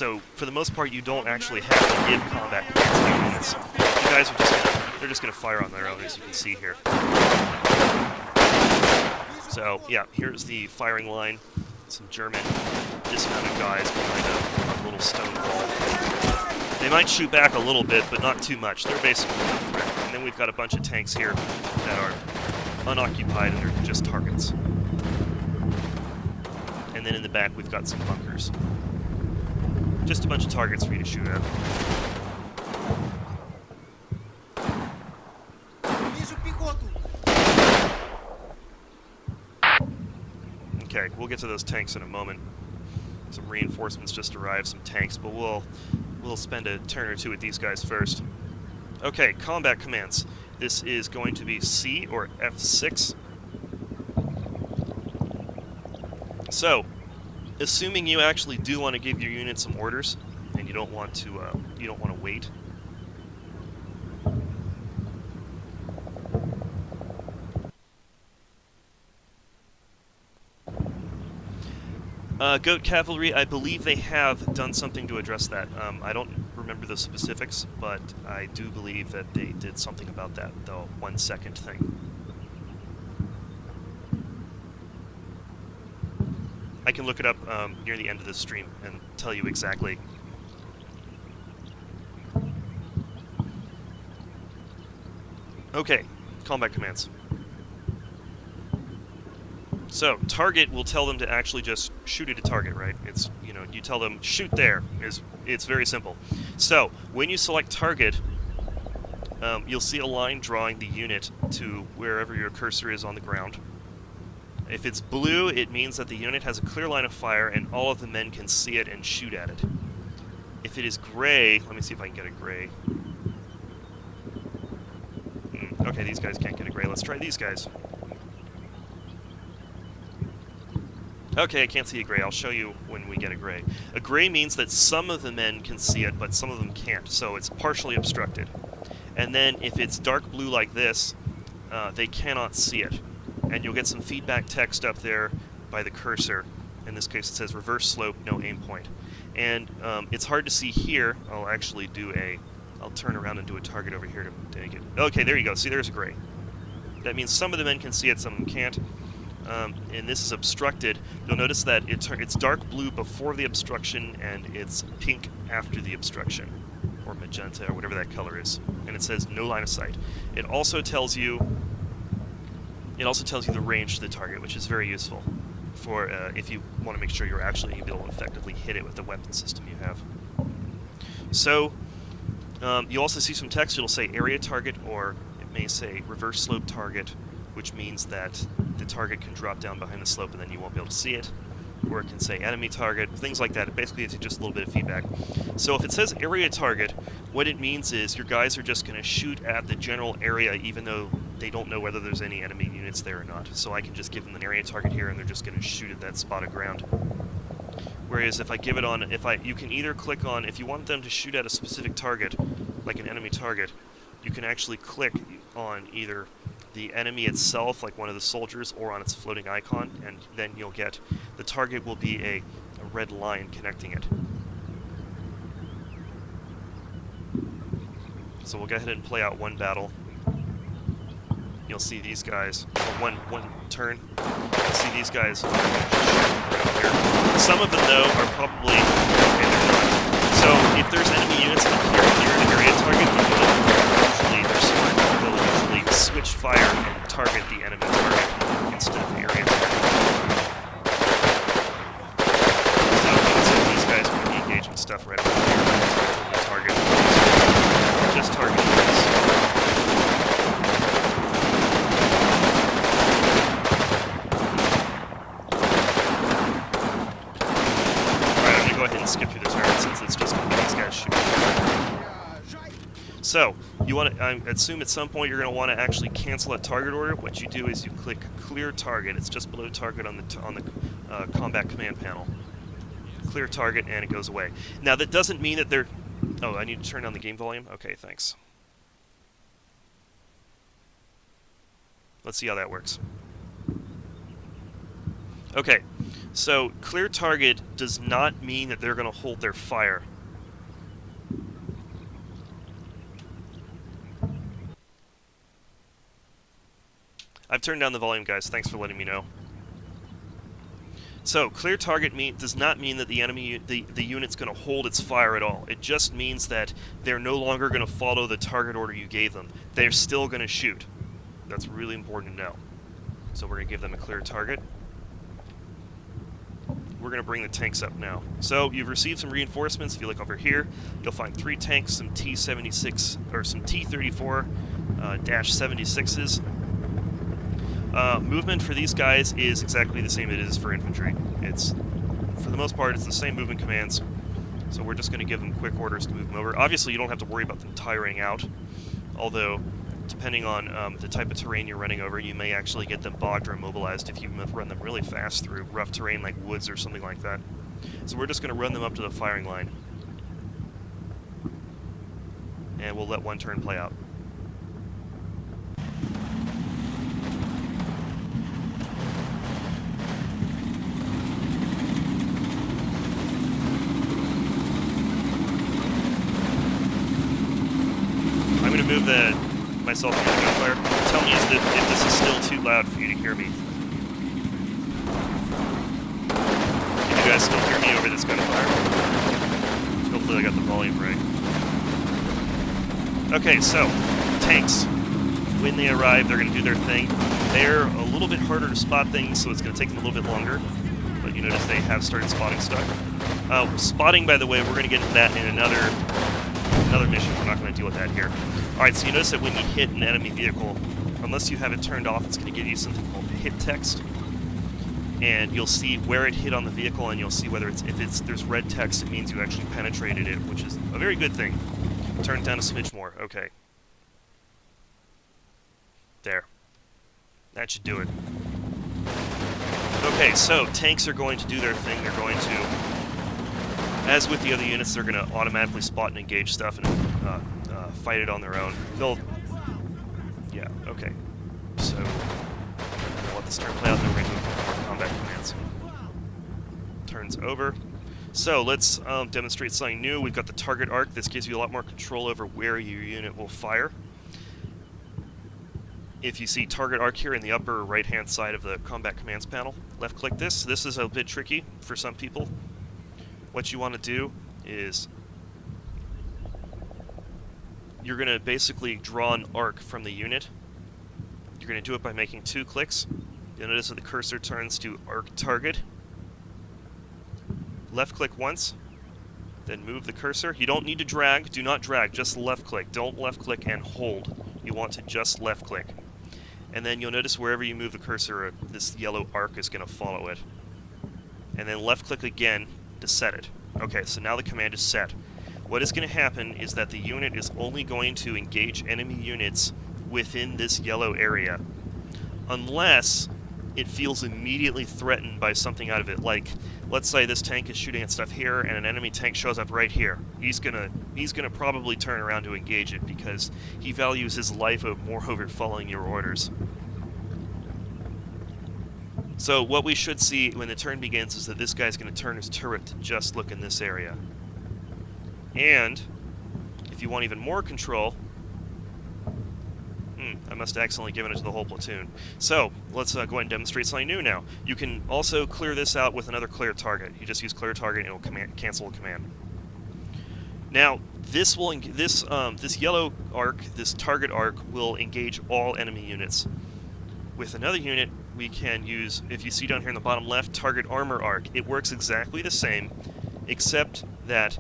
So for the most part, you don't actually have to give combat commands to your units. You guys are they're just gonna fire on their own, as you can see here. So yeah, here's the firing line. Some German dismounted guys behind a little stone wall. They might shoot back a little bit, but not too much. They're basically no threat. And then we've got a bunch of tanks here that are unoccupied and they're just targets. And then in the back we've got some bunkers. Just a bunch of targets for you to shoot at. Okay, we'll get to those tanks in a moment. Some reinforcements just arrived, some tanks, but we'll spend a turn or two with these guys first. Okay, combat commands. This is going to be C or F6. So, assuming you actually do want to give your unit some orders, and you don't want to wait. Goat Cavalry, I believe they have done something to address that. I don't remember the specifics, but I do believe that they did something about that, the 1 second thing. I can look it up near the end of the stream and tell you exactly. Okay, combat commands. So, target will tell them to actually just shoot at a target, right? It's, you know, you tell them, shoot there. It's very simple. So, when you select target, you'll see a line drawing the unit to wherever your cursor is on the ground. If it's blue, it means that the unit has a clear line of fire and all of the men can see it and shoot at it. If it is gray, let me see if I can get a gray. Okay, these guys can't get a gray. Let's try these guys. Okay, I can't see a gray. I'll show you when we get a gray. A gray means that some of the men can see it, but some of them can't, so it's partially obstructed. And then if it's dark blue like this, they cannot see it. And you'll get some feedback text up there by the cursor. In this case it says reverse slope, no aim point. And it's hard to see here. I'll turn around and do a target over here to make it. Okay, there you go. See, there's a gray. That means some of the men can see it, some of them can't. And this is obstructed. You'll notice that it's dark blue before the obstruction and it's pink after the obstruction, or magenta, or whatever that color is. And it says no line of sight. It also tells you the range to the target, which is very useful for if you want to make sure you're actually able to effectively hit it with the weapon system you have. So you also see some text. It'll say area target, or it may say reverse slope target, which means that the target can drop down behind the slope and then you won't be able to see it. Or it can say enemy target, things like that. It basically gives you just a little bit of feedback. So if it says area target, what it means is your guys are just going to shoot at the general area even though they don't know whether there's any enemy units there or not. So I can just give them an area target here and they're just going to shoot at that spot of ground. Whereas if I give it on, you can either click on, if you want them to shoot at a specific target, like an enemy target, you can actually click on either the enemy itself, like one of the soldiers, or on its floating icon, and then you'll get, the target will be a red line connecting it. So we'll go ahead and play out one battle. You'll see these guys, or one turn, you'll see these guys around here. Some of them, though, are probably, okay, they're not. So if there's enemy units that appear near an area target, they'll usually switch fire and target the enemy target instead of the area target. So you can see these guys are going to be engaging stuff right over here. Target. Just target this. Alright, I'm going to go ahead and skip through the turn since it's just going to be these guys shooting. So, you want to, I assume at some point you're going to want to actually cancel a target order. What you do is you click clear target. It's just below target on the combat command panel. Clear target and it goes away. Now that doesn't mean that they're... Oh, I need to turn down the game volume? Okay, thanks. Let's see how that works. Okay, so clear target does not mean that they're going to hold their fire. I've turned down the volume, guys. Thanks for letting me know. So, clear target does not mean that the enemy, the unit's going to hold its fire at all. It just means that they're no longer going to follow the target order you gave them. They're still going to shoot. That's really important to know. So we're going to give them a clear target. We're going to bring the tanks up now. So you've received some reinforcements. If you look over here, you'll find 3 tanks, some T-76 or some T-34-76s. Movement for these guys is exactly the same it is for infantry. It's, for the most part, it's the same movement commands. So we're just going to give them quick orders to move them over. Obviously, you don't have to worry about them tiring out, although depending on the type of terrain you're running over, you may actually get them bogged or immobilized if you run them really fast through rough terrain like woods or something like that. So we're just going to run them up to the firing line. And we'll let one turn play out. I'm going to move myself into the gunfire. Tell me if this is still too loud for you to hear me. Can you guys still hear me over this gunfire? Hopefully I got the volume right. Okay, so, tanks. When they arrive, they're going to do their thing. They're a little bit harder to spot things, so it's going to take them a little bit longer. But you notice they have started spotting stuff. Spotting, by the way, we're going to get into that in another mission. We're not going to deal with that here. Alright, so you notice that when you hit an enemy vehicle, unless you have it turned off, it's going to give you something called hit text. And you'll see where it hit on the vehicle, and you'll see whether there's red text, it means you actually penetrated it, which is a very good thing. Turn it down a smidge more. Okay. There. That should do it. Okay, so tanks are going to do their thing. They're going to, as with the other units, they're going to automatically spot and engage stuff and fight it on their own. Yeah, okay. So, we'll let this turn play out, then we're going to move to combat commands. Turns over. So, let's demonstrate something new. We've got the target arc. This gives you a lot more control over where your unit will fire. If you see target arc here in the upper right-hand side of the combat commands panel, left-click this. This is a bit tricky for some people. What you want to do is you're going to basically draw an arc from the unit. You're going to do it by making 2 clicks. You'll notice that the cursor turns to arc target. Left-click once, then move the cursor. You don't need to drag. Do not drag. Just left-click. Don't left-click and hold. You want to just left-click. And then you'll notice wherever you move the cursor, this yellow arc is going to follow it. And then left-click again to set it. Okay, so now the command is set. What is going to happen is that the unit is only going to engage enemy units within this yellow area, unless it feels immediately threatened by something out of it. Like, let's say this tank is shooting at stuff here, and an enemy tank shows up right here. He's gonna probably turn around to engage it because he values his life more over following your orders. So what we should see when the turn begins is that this guy's going to turn his turret to just look in this area. And if you want even more control, I must have accidentally given it to the whole platoon. So let's go ahead and demonstrate something new now. You can also clear this out with another clear target. You just use clear target and it'll cancel a command. Now this yellow arc, this target arc, will engage all enemy units. With another unit, we can use, if you see down here in the bottom left, target armor arc. It works exactly the same, except that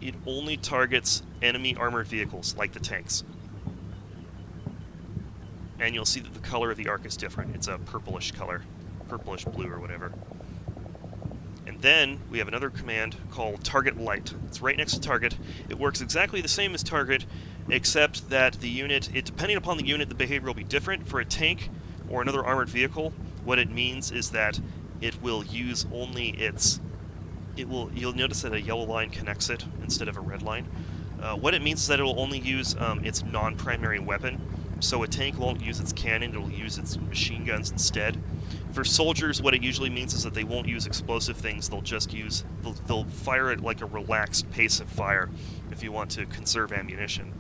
it only targets enemy armored vehicles, like the tanks. And you'll see that the color of the arc is different. It's a purplish color, purplish blue or whatever. And then we have another command called target light. It's right next to target. It works exactly the same as target, except that the unit, depending upon the unit, the behavior will be different. For a tank or another armored vehicle, what it means is that it will use only its... You'll notice that a yellow line connects it instead of a red line. What it means is that it will only use its non-primary weapon. So a tank won't use its cannon, it'll use its machine guns instead. For soldiers, what it usually means is that they won't use explosive things. They'll fire at like a relaxed pace of fire if you want to conserve ammunition.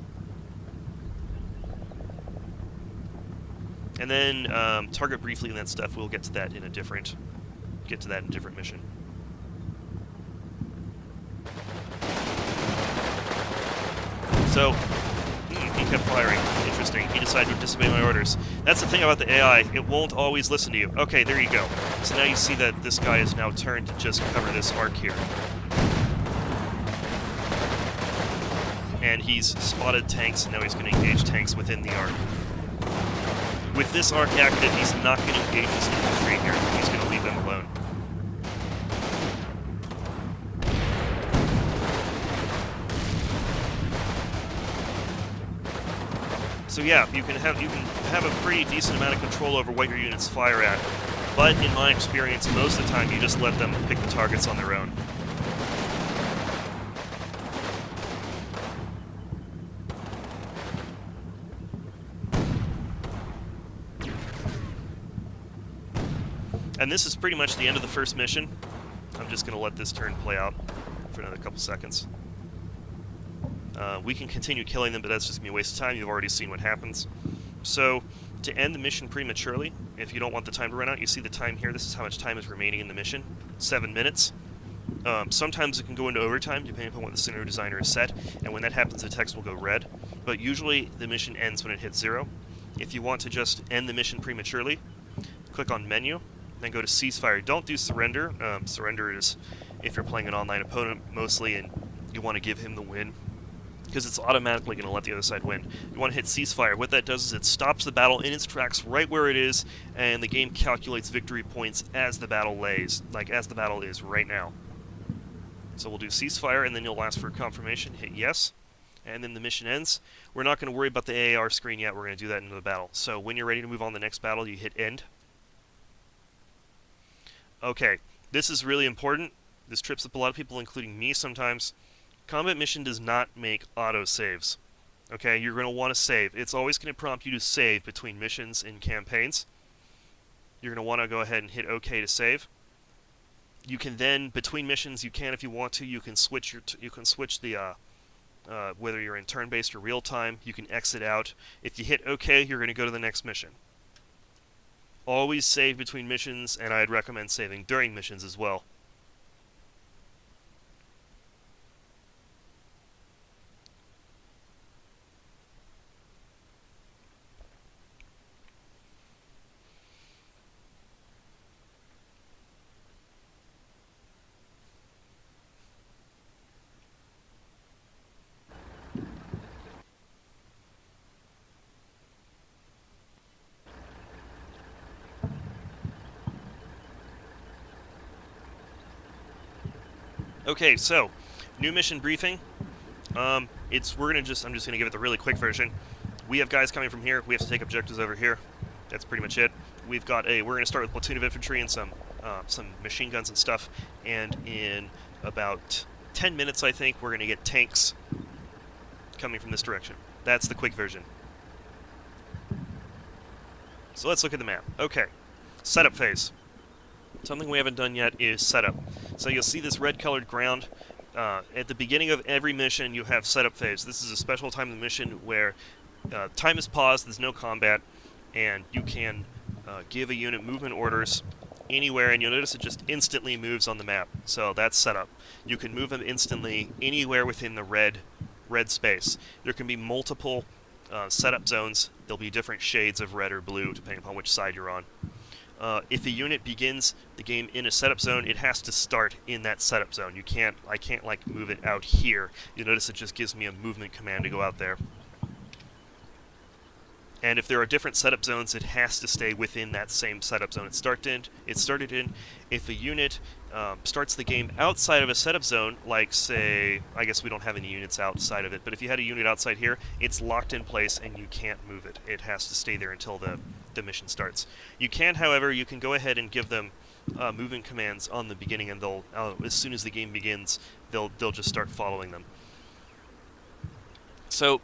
And then target briefly and that stuff. We'll get to that in a different mission. So he kept firing. Interesting. He decided to disobey my orders. That's the thing about the AI. It won't always listen to you. Okay, there you go. So now you see that this guy is now turned to just cover this arc here. And he's spotted tanks, and now he's going to engage tanks within the arc. With this arc active, he's not going to engage his infantry here. He's going to leave them alone. So yeah, you can have a pretty decent amount of control over what your units fire at, but in my experience, most of the time you just let them pick the targets on their own. And this is pretty much the end of the first mission. I'm just going to let this turn play out for another couple seconds. We can continue killing them, but that's just going to be a waste of time. You've already seen what happens. So, to end the mission prematurely, if you don't want the time to run out, you see the time here. This is how much time is remaining in the mission. 7 minutes. Sometimes it can go into overtime, depending upon what the scenario designer has set, and when that happens, the text will go red. But usually, the mission ends when it hits 0. If you want to just end the mission prematurely, click on Menu, then go to Ceasefire. Don't do Surrender. Surrender is if you're playing an online opponent, mostly, and you want to give him the win, because it's automatically going to let the other side win. You want to hit Ceasefire. What that does is it stops the battle in its tracks right where it is, and the game calculates victory points as the battle lays, like as the battle is right now. So we'll do Ceasefire, and then you'll ask for confirmation, hit Yes, and then the mission ends. We're not going to worry about the AAR screen yet. We're going to do that in the battle. So when you're ready to move on to the next battle, you hit End. Okay, this is really important. This trips up a lot of people, including me sometimes. Combat mission does not make auto-saves. Okay, you're going to want to save. It's always going to prompt you to save between missions and campaigns. You're going to want to go ahead and hit OK to save. You can then, between missions, you can, if you want to, you can switch the whether you're in turn-based or real-time. You can exit out. If you hit OK, you're going to go to the next mission. Always save between missions, and I'd recommend saving during missions as well. Okay, so new mission briefing. I'm just gonna give it the really quick version. We have guys coming from here. We have to take objectives over here. That's pretty much it. We're gonna start with a platoon of infantry and some machine guns and stuff. And in about 10 minutes, I think, we're gonna get tanks coming from this direction. That's the quick version. So let's look at the map. Okay, setup phase. Something we haven't done yet is setup. So you'll see this red-colored ground. At the beginning of every mission, you have setup phase. This is a special time in the mission where time is paused, there's no combat, and you can give a unit movement orders anywhere, and you'll notice it just instantly moves on the map. So that's setup. You can move them instantly anywhere within the red space. There can be multiple setup zones. There'll be different shades of red or blue, depending upon which side you're on. If a unit begins the game in a setup zone, it has to start in that setup zone. I can't like move it out here. You'll notice it just gives me a movement command to go out there. And if there are different setup zones, it has to stay within that same setup zone it started in. If a unit starts the game outside of a setup zone, like say, I guess we don't have any units outside of it, but if you had a unit outside here, it's locked in place and you can't move it. It has to stay there until the mission starts. You can, however, you can go ahead and give them movement commands on the beginning, and they'll as soon as the game begins, they'll just start following them. So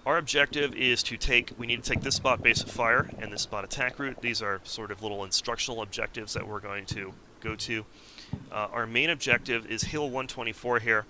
Our objective is to we need to take this spot base of fire and this spot attack route. These are sort of little instructional objectives that we're going to go to. Our main objective is Hill 124 here.